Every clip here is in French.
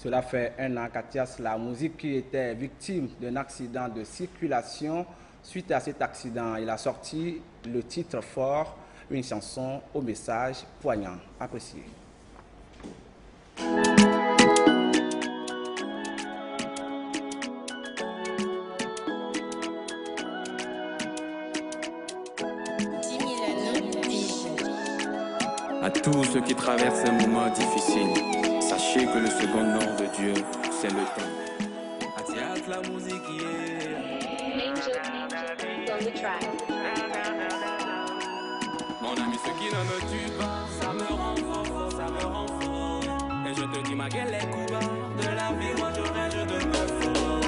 Cela fait un an qu'Atias La Musique, qui était victime d'un accident de circulation. Suite à cet accident, il a sorti le titre fort, une chanson au message poignant. Appréciez. À tous ceux qui traversent un moment difficile, sachez que le second nom de Dieu, c'est le temps. Atias La Musique, Angel on the track. Mon ami, ce qui ne me tue pas, ça me rend fort, ça me rend fort. Et je te dis, ma gueule est couverte de la vie, moi je rêve de me fort.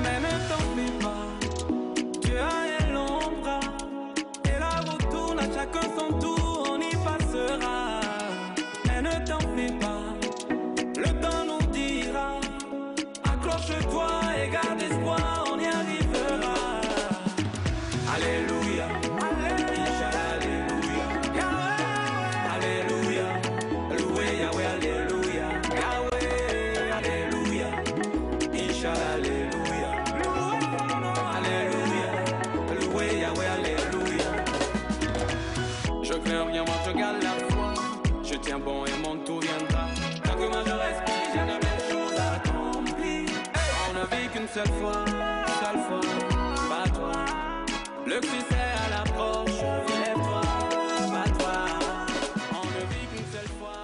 Mais ne t'en fais pas, Dieu a un long bras. Et la route tourne à chacun son tour, on y passera. Mais ne t'en fais pas, le temps nous dira. Accroche-toi et garde espoir, on y arrivera. Alléluia. Je tiens bon et mon tour viendra. Tant que moi je respire, j'ai de belles choses à accomplir. On ne vit qu'une seule fois, pas toi. Le succès à l'approche, lève-toi, pas toi. On ne vit qu'une seule fois,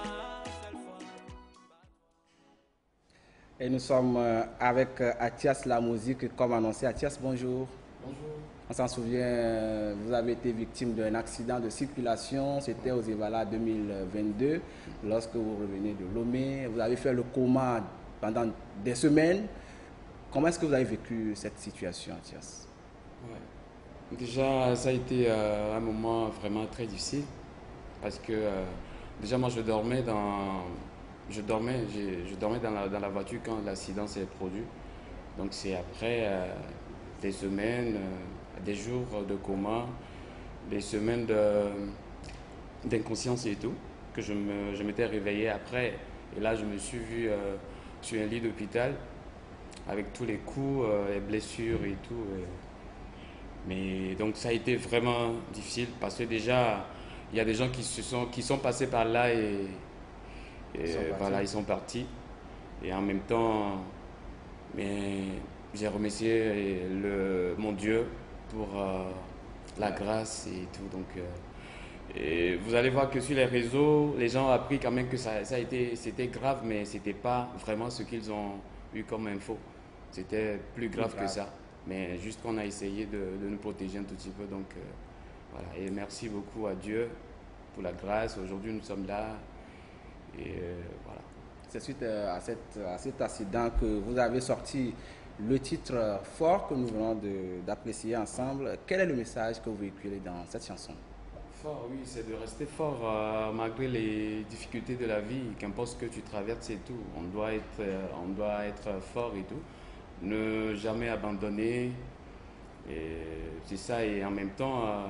Et nous sommes avec Atias La Musique, comme annoncé. Atias, bonjour. Bonjour. On s'en souvient, vous avez été victime d'un accident de circulation, c'était aux Evala 2022, lorsque vous revenez de Lomé. Vous avez fait le coma pendant des semaines. Comment est-ce que vous avez vécu cette situation, Atias? Ouais. Déjà, ça a été un moment vraiment très difficile parce que déjà moi je dormais dans la voiture quand l'accident s'est produit. Donc c'est après des semaines, des jours de coma, des semaines d'inconscience et tout, que je m'étais réveillé après. Et là, je me suis vu sur un lit d'hôpital avec tous les coups, les blessures et tout. Mais donc ça a été vraiment difficile parce que déjà, il y a des gens qui sont passés par là et voilà, ils sont partis. Et en même temps, mais j'ai remercié mon Dieu pour la grâce et tout. Donc, et vous allez voir que sur les réseaux, les gens ont appris quand même que c'était grave, mais c'était pas vraiment ce qu'ils ont eu comme info. C'était plus grave que ça. Mais juste qu'on a essayé de nous protéger un tout petit peu. Donc, voilà. Et merci beaucoup à Dieu pour la grâce. Aujourd'hui, nous sommes là. Et voilà. C'est suite à cet accident que vous avez sorti le titre fort que nous venons d'apprécier ensemble. Quel est le message que vous véhiculez dans cette chanson? Fort, oui, c'est de rester fort malgré les difficultés de la vie, qu'importe ce que tu traverses et tout. On doit être fort et tout. Ne jamais abandonner. C'est ça, et en même temps,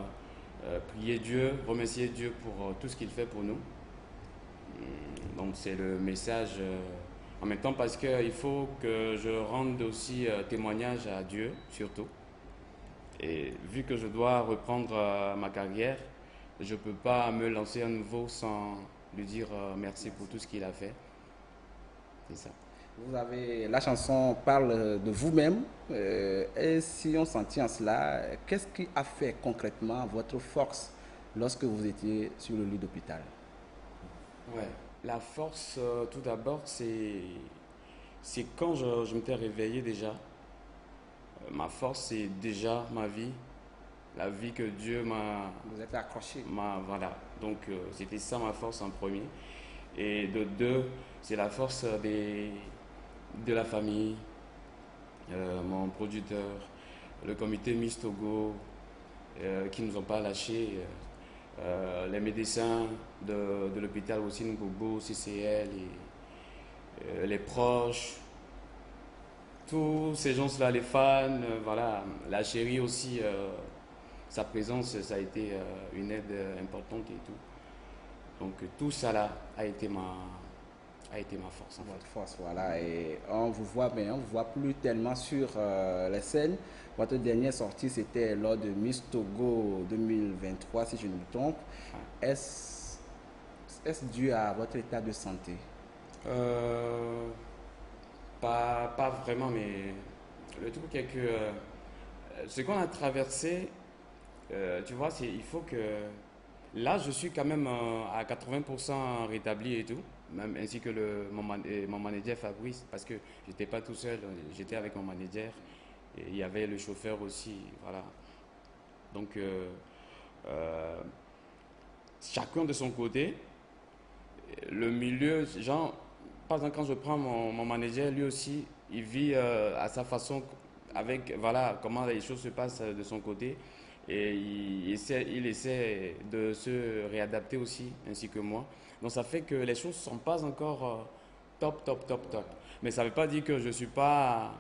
prier Dieu, remercier Dieu pour tout ce qu'il fait pour nous. Donc c'est le message. En même temps, parce qu'il faut que je rende aussi témoignage à Dieu, surtout. Et vu que je dois reprendre ma carrière, je ne peux pas me lancer à nouveau sans lui dire merci pour tout ce qu'il a fait. C'est ça. La chanson parle de vous-même. Et si on s'en tient à cela, qu'est-ce qui a fait concrètement votre force lorsque vous étiez sur le lit d'hôpital? Ouais. La force, tout d'abord, c'est quand je m'étais réveillé déjà. Ma force, c'est déjà ma vie. La vie que Dieu m'a... Vous êtes accroché. Voilà. Donc, c'était ça ma force en premier. Et de deux, c'est la force de la famille, mon producteur, le comité Miss Togo, qui ne nous ont pas lâchés. Les médecins de l'hôpital aussi, Ngobo, CCL, et, les proches, tous ces gens-là, les fans, voilà, la chérie aussi, sa présence, ça a été une aide importante et tout. Donc tout ça là a été a été ma force en fait. Votre force, voilà. Et on vous voit, mais on vous voit plus tellement sur les scènes. Votre dernière sortie, c'était lors de Miss Togo 2023, si je ne me trompe. Est-ce dû à votre état de santé? Pas vraiment, mais le truc est que ce qu'on a traversé, tu vois, il faut que... Là, je suis quand même à 80% rétabli et tout, même, ainsi que mon manager Fabrice, parce que j'étais pas tout seul, j'étais avec mon manager, et il y avait le chauffeur aussi, voilà. Donc, chacun de son côté, le milieu, genre, par exemple, quand je prends mon manager, lui aussi, il vit à sa façon, avec, voilà, comment les choses se passent de son côté. Et il essaie de se réadapter aussi, ainsi que moi. Donc ça fait que les choses ne sont pas encore top. Mais ça ne veut pas dire que je ne suis pas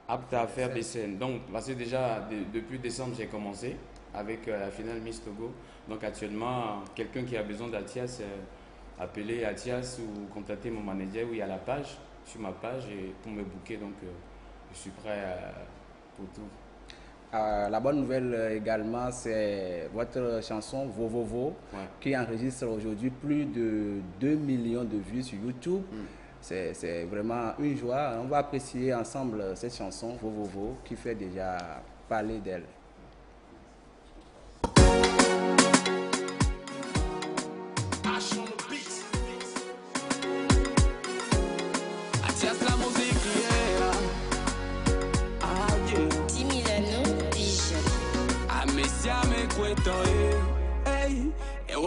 apte à faire des scènes. Donc, parce que déjà, depuis décembre, j'ai commencé avec la finale Miss Togo. Donc actuellement, quelqu'un qui a besoin d'Atias, appeler Atias ou contacter mon manager, oui, à la page, sur ma page, et pour me booker. Donc je suis prêt pour tout. La bonne nouvelle également, c'est votre chanson Vovovo, qui enregistre aujourd'hui plus de 2 millions de vues sur YouTube. C'est vraiment une joie. On va apprécier ensemble cette chanson Vovovo qui fait déjà parler d'elle.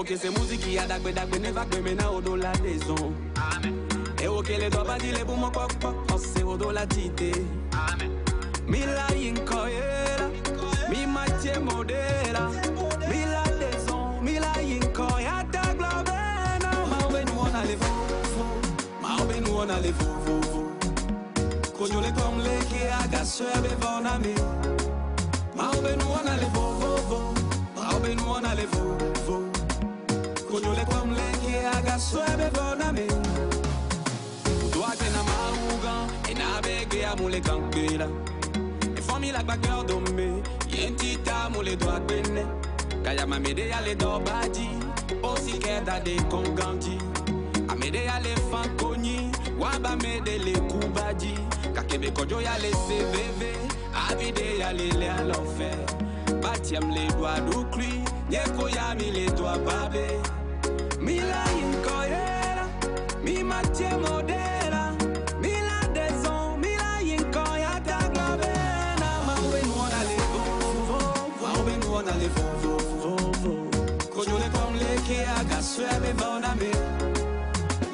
Que c'est musique qui a dagbe ne va que mena au dollar des ondes. Et ok les doigts pas dire pour mon coq c'est au dollar tité. Mi la incoyera, mi matie modela, mi la des ondes, mi la incoya ta globena. Ma ben nous on a les faux, ma ben nous on a les faux. Coño les comme les qui a gassé bevon ami. Ma ben nous on a les faux, ma ben nous on a les faux. Coño le comme les qui a gassé bevon ami. Toi t'es na mauga et na bege a moule campera. Et famille la bagueur domé, yentita moule doit bene. Kaya ma mede ya le dobadi, aussi keda de konganti. A mede ya le fankoni, waba mede le kubadi. Kakebe kojo ya le CVV, avide ya le l'enfer. Batiam les doigts d'oukli, yeko ya mi les doigts babé. Mi la incoyera, mi matie modela, mi la deson, mi la incoya ta globena. Ma ben nous on a les faux, ma ben nous on a les faux. Coño les comme les qui a gassé bevon ami.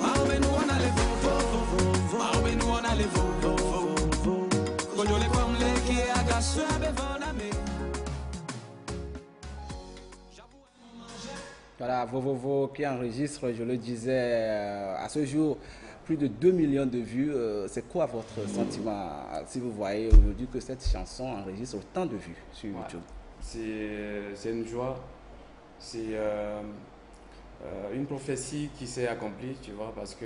Ma ben nous on a les faux, ma ben nous on a les faux. Coño les comme les qui a gassé bevon ami. Voilà, Vovovo qui enregistre, je le disais, à ce jour, plus de 2 millions de vues. C'est quoi votre sentiment si vous voyez aujourd'hui que cette chanson enregistre autant de vues sur YouTube? C'est une joie, c'est une prophétie qui s'est accomplie, tu vois, parce que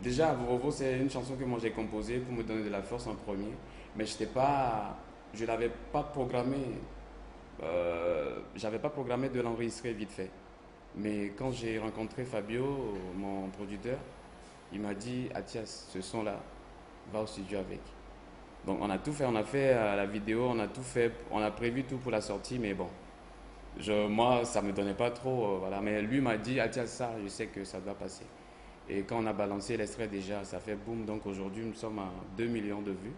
déjà, Vovovo, c'est une chanson que moi j'ai composée pour me donner de la force en premier, mais je ne l'avais pas programmé. J'avais pas programmé de l'enregistrer vite fait. Mais quand j'ai rencontré Fabio, mon producteur, il m'a dit Atias, ce son-là, va au studio avec. Donc on a tout fait, on a fait la vidéo, on a tout fait, on a prévu tout pour la sortie, mais bon, moi ça me donnait pas trop, voilà. Mais lui m'a dit Atias, ça, je sais que ça doit passer. Et quand on a balancé l'extrait déjà, ça fait boum. Donc aujourd'hui nous sommes à 2 millions de vues,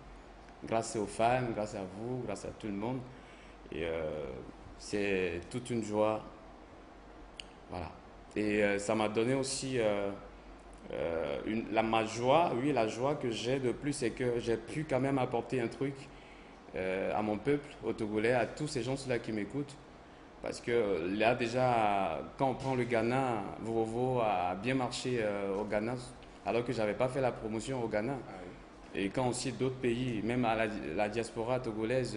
grâce aux fans, grâce à vous, grâce à tout le monde. Et c'est toute une joie. Voilà. Et ça m'a donné aussi ma joie, oui, la joie que j'ai de plus, c'est que j'ai pu quand même apporter un truc à mon peuple, aux Togolais, à tous ces gens-là qui m'écoutent. Parce que là, déjà, quand on prend le Ghana, Vovovo a bien marché au Ghana, alors que je n'avais pas fait la promotion au Ghana. Et quand on cite d'autres pays, même à la diaspora togolaise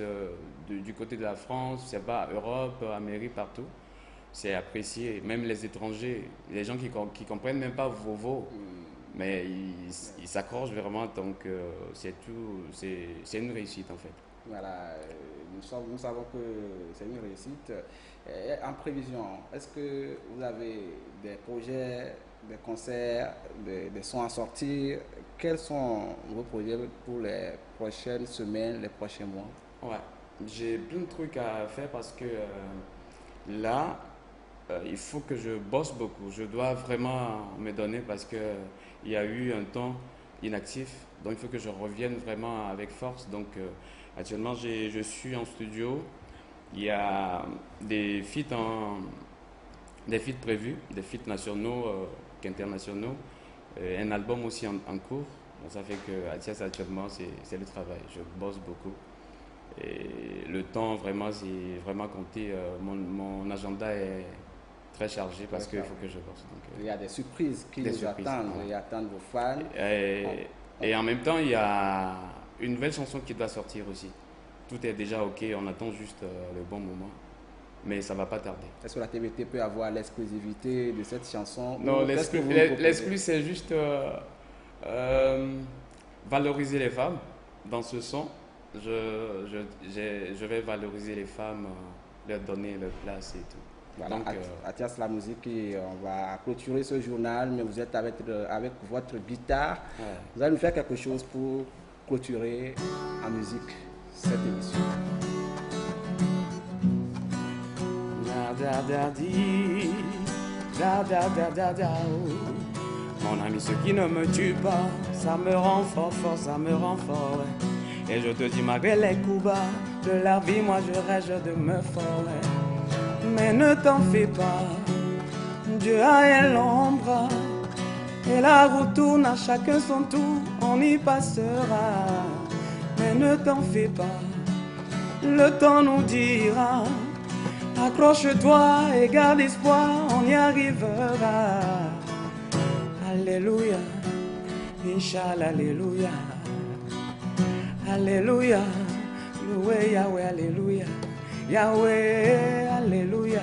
du côté de la France, c'est pas Europe, Amérique, partout, c'est apprécié. Même les étrangers, les gens qui comprennent même pas Vovo, Mais il s'accroche vraiment, donc c'est tout, c'est une réussite en fait. Voilà, nous savons que c'est une réussite. En prévision, est-ce que vous avez des projets, des concerts, des sons à sortir? Quels sont vos projets pour les prochaines semaines, les prochains mois? Ouais, j'ai plein de trucs à faire parce que là, il faut que je bosse beaucoup. Je dois vraiment me donner parce que il y a eu un temps inactif. Donc il faut que je revienne vraiment avec force. Donc actuellement, je suis en studio. Il y a des des feats prévus, des feats nationaux qu'internationaux. Un album aussi en cours. Donc, ça fait que Athias actuellement, c'est le travail. Je bosse beaucoup. Et le temps, vraiment, c'est vraiment compté. Mon agenda est très chargé parce qu'il faut que je bosse. Donc, Il y a des surprises qui des nous surprises, attendent. ouais. Ils attendent vos fans. Et en même temps, il y a une nouvelle chanson qui doit sortir aussi. Tout est déjà OK, on attend juste le bon moment. Mais ça ne va pas tarder. Est-ce que la TVT peut avoir l'exclusivité de cette chanson? Non, Ou qu'est-ce que vous nous proposez? l'exclus, c'est juste valoriser les femmes dans ce son. Je vais valoriser les femmes, leur donner leur place et tout. Voilà, Donc, Athias la musique, et on va clôturer ce journal, mais vous êtes avec votre guitare. ouais. Vous allez nous faire quelque chose pour clôturer en musique cette émission. Da, da, di, da, da, da, da, da, oh. Mon ami, ce qui ne me tue pas, ça me rend fort, fort, ça me rend fort. Ouais. Et je te dis, malgré les coups bas de la vie, moi je rêve de me fort. Ouais. Mais ne t'en fais pas, Dieu a un long bras. Et la route tourne à chacun son tour, on y passera. Mais ne t'en fais pas, le temps nous dira. Accroche-toi et garde espoir, on y arrivera. Alléluia, Inch'Allah, Alléluia. Alléluia, loué Yahweh, Alléluia. Yahweh, Alléluia.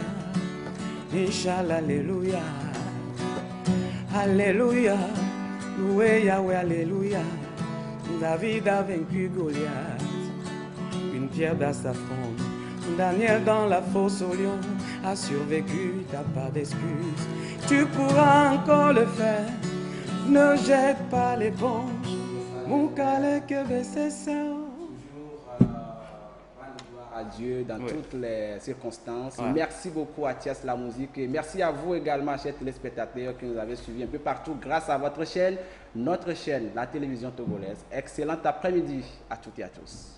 Inch'Allah, Alléluia. Alléluia, loué Yahweh, Alléluia. David a vaincu Goliath, une pierre dans sa fronde. Daniel dans la fosse au lion a survécu, t'as pas d'excuse. Tu pourras encore le faire, ne jette pas l'éponge. Mon calais que baisser ça. Toujours rendre gloire à Dieu dans Ouais. toutes les circonstances. Ouais. Merci beaucoup Athias la musique et merci à vous également, chers téléspectateurs qui nous avez suivis un peu partout grâce à votre chaîne, notre chaîne, la télévision togolaise. Excellent après-midi à toutes et à tous.